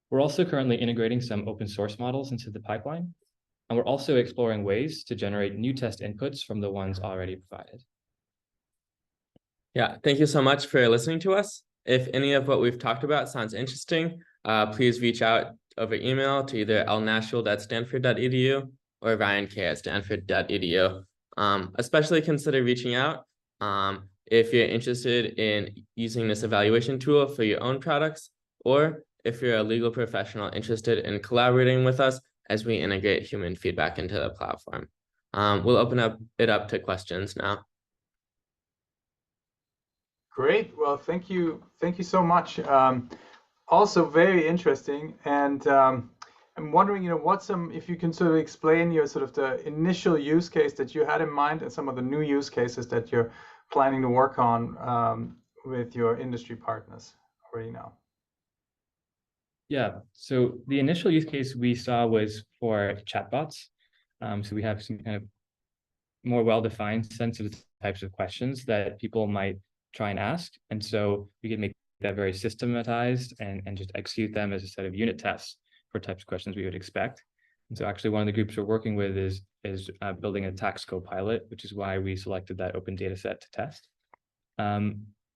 We're also currently integrating some open source models into the pipeline, and we're also exploring ways to generate new test inputs from the ones already provided. Yeah, thank you so much for listening to us. If any of what we've talked about sounds interesting, please reach out over email to either lnashville@stanford.edu or ryank@stanford.edu. Especially consider reaching out if you're interested in using this evaluation tool for your own products, or if you're a legal professional interested in collaborating with us as we integrate human feedback into the platform. We'll open it up to questions now. Great. Well, thank you so much. Also very interesting, and I'm wondering, if you can sort of explain your sort of the initial use case that you had in mind and some of the new use cases that you're planning to work on with your industry partners already now. Yeah, so the initial use case we saw was for chatbots. So we have some kind of more well-defined sensitive types of questions that people might try and ask. And so we can make that very systematized and just execute them as a set of unit tests for types of questions we would expect. And so actually one of the groups we're working with is building a tax co-pilot, which is why we selected that open data set to test.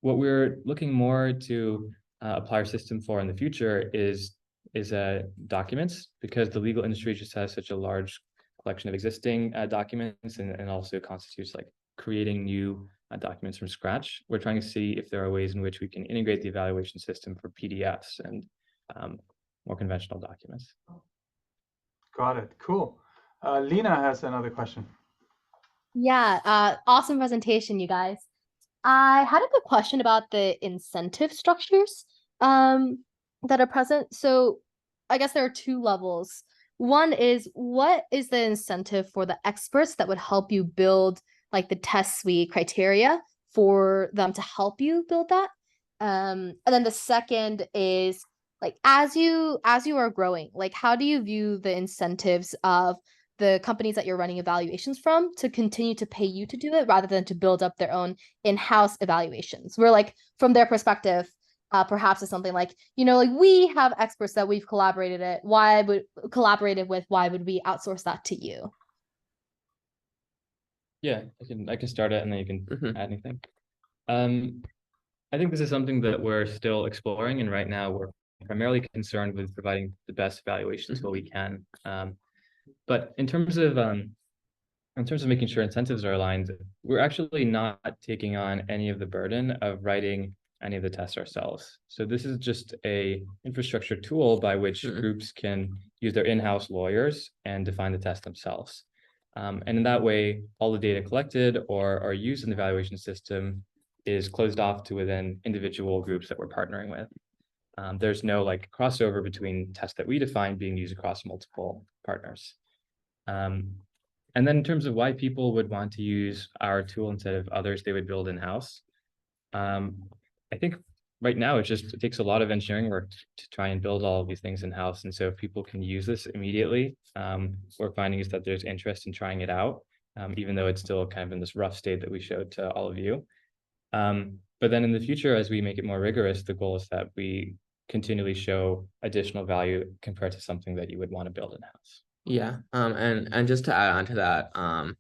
What we're looking more to apply our system for in the future is documents, because the legal industry just has such a large collection of existing documents and also constitutes like creating new documents from scratch. We're trying to see if there are ways in which we can integrate the evaluation system for PDFs and more conventional documents. Got it. Cool. Lena has another question. Yeah, awesome presentation, you guys. I had a good question about the incentive structures that are present. So I guess there are two levels. One is, what is the incentive for the experts that would help you build like the test suite criteria for them to help you build that? And then the second is, like, as you are growing, like, how do you view the incentives of the companies that you're running evaluations from to continue to pay you to do it rather than to build up their own in-house evaluations? Where, like, from their perspective, perhaps it's something like, you know, like, we have experts that we've collaborated with, why would we outsource that to you? Yeah, I can start it and then you can add anything. I think this is something that we're still exploring, and right now we're primarily concerned with providing the best evaluation tool we can. But in terms of making sure incentives are aligned, we're actually not taking on any of the burden of writing any of the tests ourselves. So this is just a infrastructure tool by which groups can use their in-house lawyers and define the test themselves. And in that way, all the data collected or used in the evaluation system is closed off to within individual groups that we're partnering with. There's no like crossover between tests that we define being used across multiple partners. And then in terms of why people would want to use our tool instead of others they would build in-house, I think right now it takes a lot of engineering work to try and build all of these things in-house. And so if people can use this immediately, we're finding is that there's interest in trying it out, even though it's still kind of in this rough state that we showed to all of you. But then in the future, as we make it more rigorous, the goal is that we continually show additional value compared to something that you would want to build in-house. Yeah, and just to add on to that,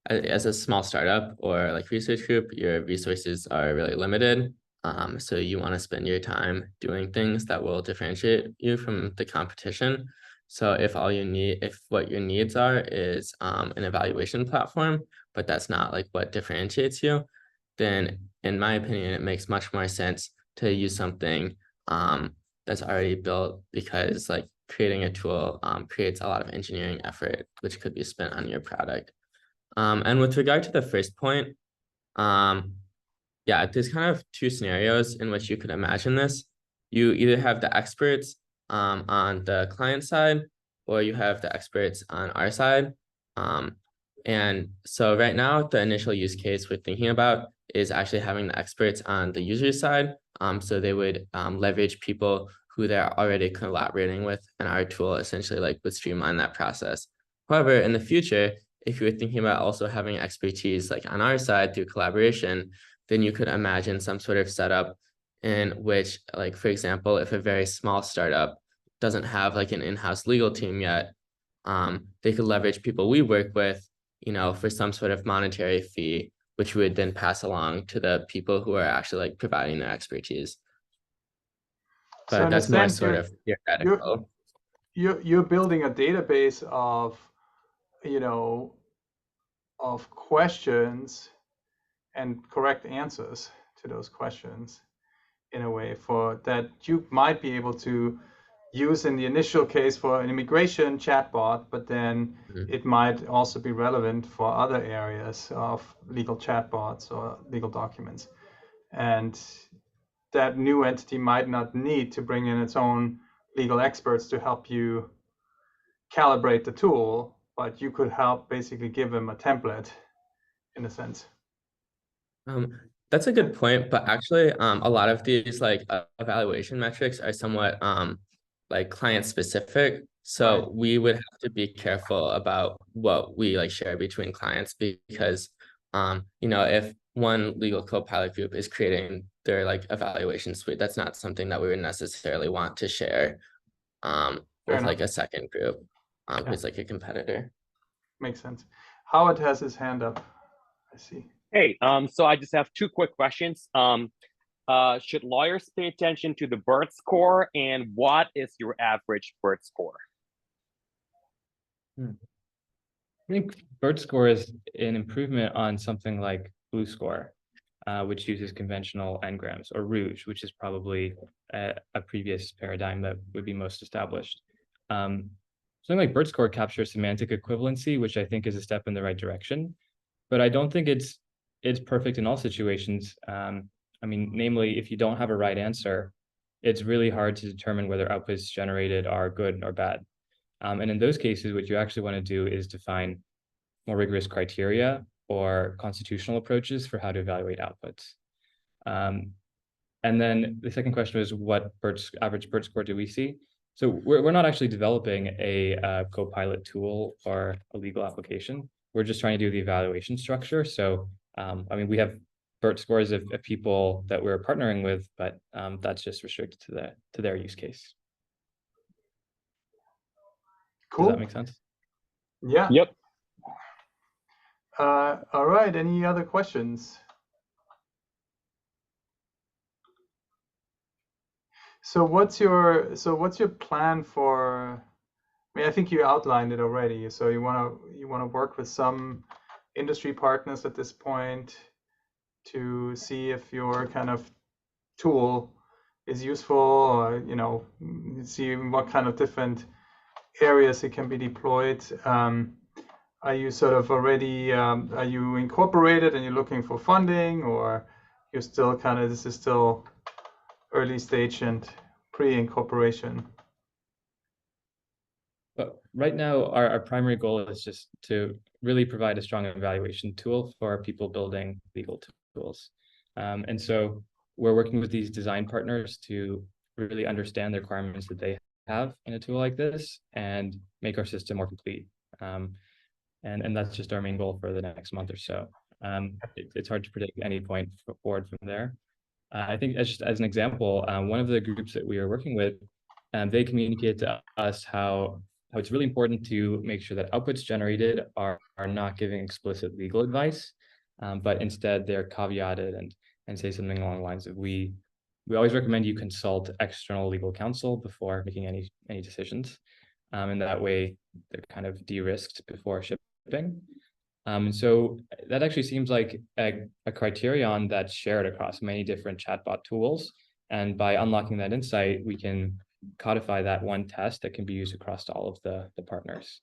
as a small startup or like research group, your resources are really limited. So you want to spend your time doing things that will differentiate you from the competition. So if what your needs are is an evaluation platform, but that's not like what differentiates you, then in my opinion, it makes much more sense to use something that's already built, because like creating a tool creates a lot of engineering effort, which could be spent on your product. And with regard to the first point, yeah, there's kind of two scenarios in which you could imagine this. You either have the experts on the client side, or you have the experts on our side. And so right now, the initial use case we're thinking about is actually having the experts on the user side. So they would leverage people who they're already collaborating with, and our tool essentially like would streamline that process. However, in the future, if you're thinking about also having expertise like on our side through collaboration, then you could imagine some sort of setup in which, like, for example, if a very small startup doesn't have like an in-house legal team yet, they could leverage people we work with, you know, for some sort of monetary fee, which we would then pass along to the people who are actually like providing their expertise. But so that's more sort of theoretical. You're building a database of, you know, of questions and correct answers to those questions in a way for that you might be able to use in the initial case for an immigration chatbot, but then it might also be relevant for other areas of legal chatbots or legal documents. And that new entity might not need to bring in its own legal experts to help you calibrate the tool, but you could help basically give them a template in a sense. That's a good point, but actually, a lot of these like evaluation metrics are somewhat like client specific. So Right. we would have to be careful about what we like share between clients, because you know, if one legal co-pilot group is creating their like evaluation suite, that's not something that we would necessarily want to share with like a second group who's like a competitor. Makes sense. Howard has his hand up. I see. Hey, so I just have two quick questions. Should lawyers pay attention to the BERT score, and what is your average BERT score? I think BERT score is an improvement on something like Blue score, which uses conventional n-grams, or Rouge, which is probably a previous paradigm that would be most established. Something like BERT score captures semantic equivalency, which I think is a step in the right direction, but I don't think it's perfect in all situations. I mean, namely, if you don't have a right answer, it's really hard to determine whether outputs generated are good or bad. And in those cases, what you actually want to do is define more rigorous criteria or constitutional approaches for how to evaluate outputs. And then the second question was, what average BERT score do we see? So we're not actually developing a Copilot tool or a legal application. We're just trying to do the evaluation structure. So, I mean, we have BERT scores of people that we're partnering with, but that's just restricted to their use case. Cool. Does that make sense? Yeah. Yep. All right. Any other questions? So what's your plan for? I mean, I think you outlined it already. So you wanna work with some industry partners at this point to see if your kind of tool is useful, or see what kind of different areas it can be deployed. Are you sort of already are you incorporated and you're looking for funding, or you're still this is still early stage and pre-incorporation? But right now, our primary goal is just to really provide a strong evaluation tool for people building legal tools. And so we're working with these design partners to really understand the requirements that they have in a tool like this and make our system more complete. And that's just our main goal for the next month or so. It's hard to predict any point forward from there. I think just as an example, one of the groups that we are working with, they communicated to us how it's really important to make sure that outputs generated are not giving explicit legal advice, but instead they're caveated and say something along the lines of, we always recommend you consult external legal counsel before making any decisions. And that way they're kind of de-risked before shipping. And so that actually seems like a criterion that's shared across many different chatbot tools. And by unlocking that insight, we can codify that one test that can be used across all of the partners.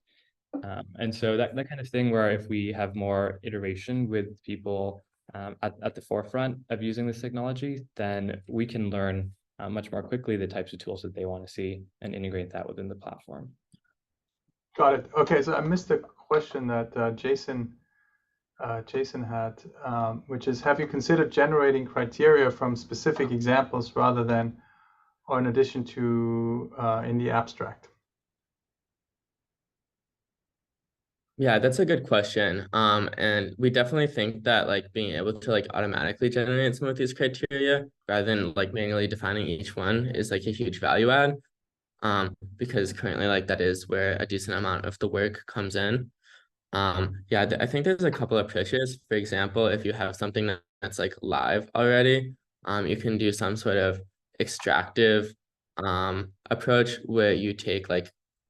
And so that kind of thing, where if we have more iteration with people at the forefront of using this technology, then we can learn much more quickly the types of tools that they want to see and integrate that within the platform. Got it. Okay, so I missed the question that Jason had, which is, have you considered generating criteria from specific examples rather than, or in addition to, in the abstract? Yeah, that's a good question. And we definitely think that being able to automatically generate some of these criteria rather than manually defining each one is a huge value add. Because currently that is where a decent amount of the work comes in. Yeah, I think there's a couple of approaches. For example, if you have something that's live already, you can do some sort of extractive approach where you take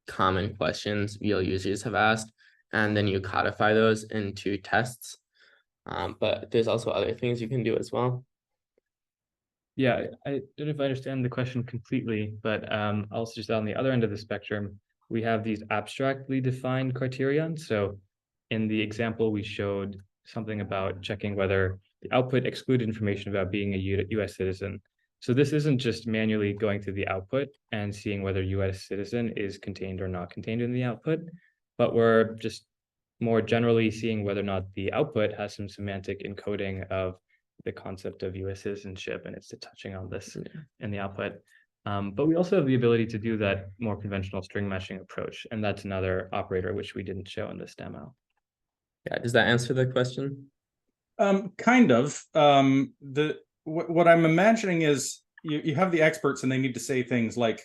common questions real users have asked, and then you codify those into tests. But there's also other things you can do as well. Yeah, I don't know if I understand the question completely, but also just on the other end of the spectrum, we have these abstractly defined criterion. So in the example, we showed something about checking whether the output excluded information about being a US citizen. So this isn't just manually going through the output and seeing whether US citizen is contained or not contained in the output, but we're just more generally seeing whether or not the output has some semantic encoding of the concept of US citizenship, and it's touching on this in the output. But we also have the ability to do that more conventional string meshing approach, and that's another operator which we didn't show in this demo. Yeah, does that answer the question? Kind of. What I'm imagining is you have the experts and they need to say things like,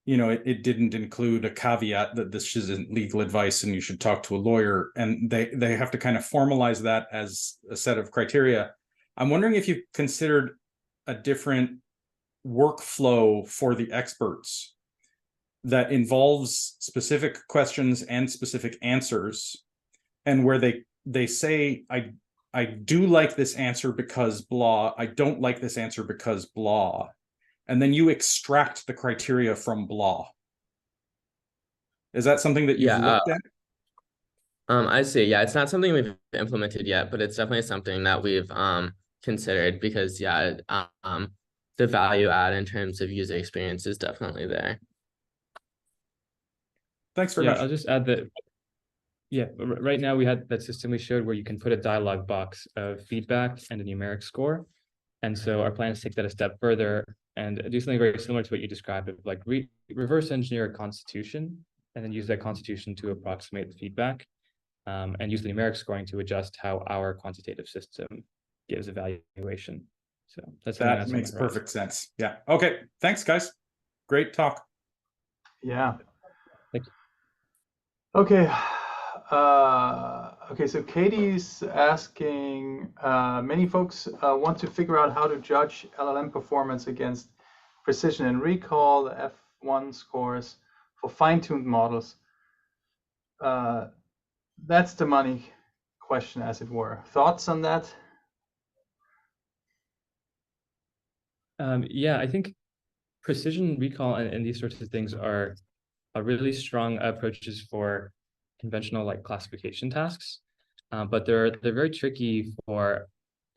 it didn't include a caveat that this isn't legal advice and you should talk to a lawyer, and they have to kind of formalize that as a set of criteria. I'm wondering if you've considered a different workflow for the experts, that involves specific questions and specific answers, and where they say, I do like this answer because blah, I don't like this answer because blah, and then you extract the criteria from blah. Is that something that you've looked at? I see. Yeah, it's not something we've implemented yet, but it's definitely something that we've considered, because the value add in terms of user experience is definitely there. Thanks very much. I'll just add that. Yeah, right now we had that system we showed where you can put a dialog box of feedback and a numeric score. And so our plan is to take that a step further and do something very similar to what you described, of like reverse engineer a constitution and then use that constitution to approximate the feedback, and use the numeric scoring to adjust how our quantitative system gives evaluation. So that makes perfect sense. Yeah. Okay. Thanks, guys. Great talk. Yeah. Thank you. Okay. Okay, so Katie's asking, many folks want to figure out how to judge LLM performance against precision and recall, the F1 scores for fine-tuned models. That's the money question, as it were. Thoughts on that? Yeah, I think precision recall and these sorts of things are really strong approaches for conventional like classification tasks, but they're very tricky for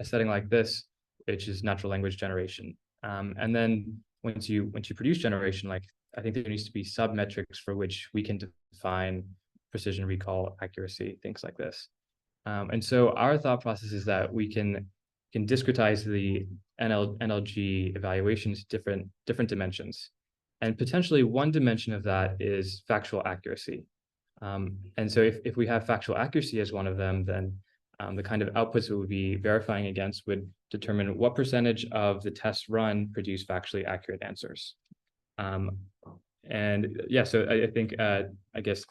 a setting like this, which is natural language generation. And then once you produce generation, like I think there needs to be sub-metrics for which we can define precision, recall, accuracy, things like this. And so our thought process is that we can discretize the NLG evaluations to different dimensions. And potentially one dimension of that is factual accuracy. And so if we have factual accuracy as one of them, then the kind of outputs we would be verifying against would determine what percentage of the tests run produce factually accurate answers. And yeah, so I think, I guess,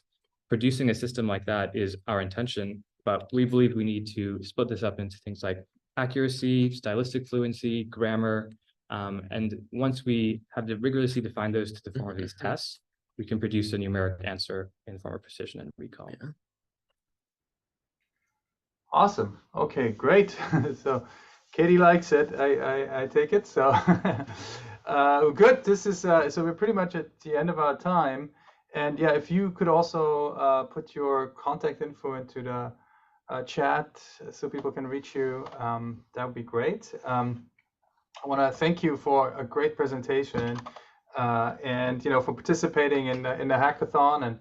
producing a system like that is our intention, but we believe we need to split this up into things like accuracy, stylistic fluency, grammar. And once we have to rigorously define those to the form of these tests, we can produce a numeric answer in the form of precision and recall. Yeah. Awesome. Okay, great. So Katie likes it. I take it. So good. This is so we're pretty much at the end of our time. And yeah, if you could also put your contact info into the chat so people can reach you, that would be great. I want to thank you for a great presentation, and for participating in the hackathon. And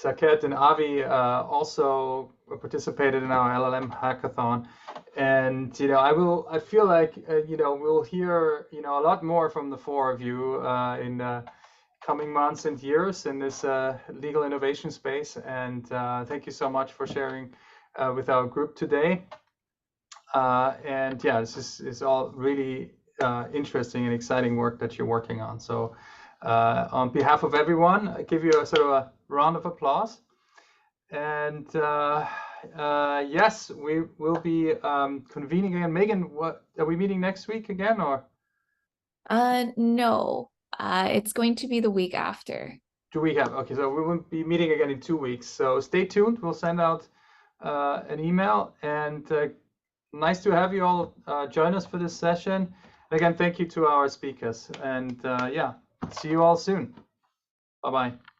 Saket and Avi also participated in our LLM hackathon. And I feel like we'll hear a lot more from the four of you in the coming months and years in this legal innovation space. And thank you so much for sharing with our group today. And yeah, this is all really interesting and exciting work that you're working on. So on behalf of everyone, I give you a sort of a round of applause. And yes, we will be convening again. Megan, what are we meeting next week again, or? No, it's going to be the week after. 2 weeks after. Okay, so we won't be meeting again in 2 weeks. So stay tuned. We'll send out an email, and nice to have you all join us for this session. Again, thank you to our speakers, and yeah, see you all soon. Bye-bye.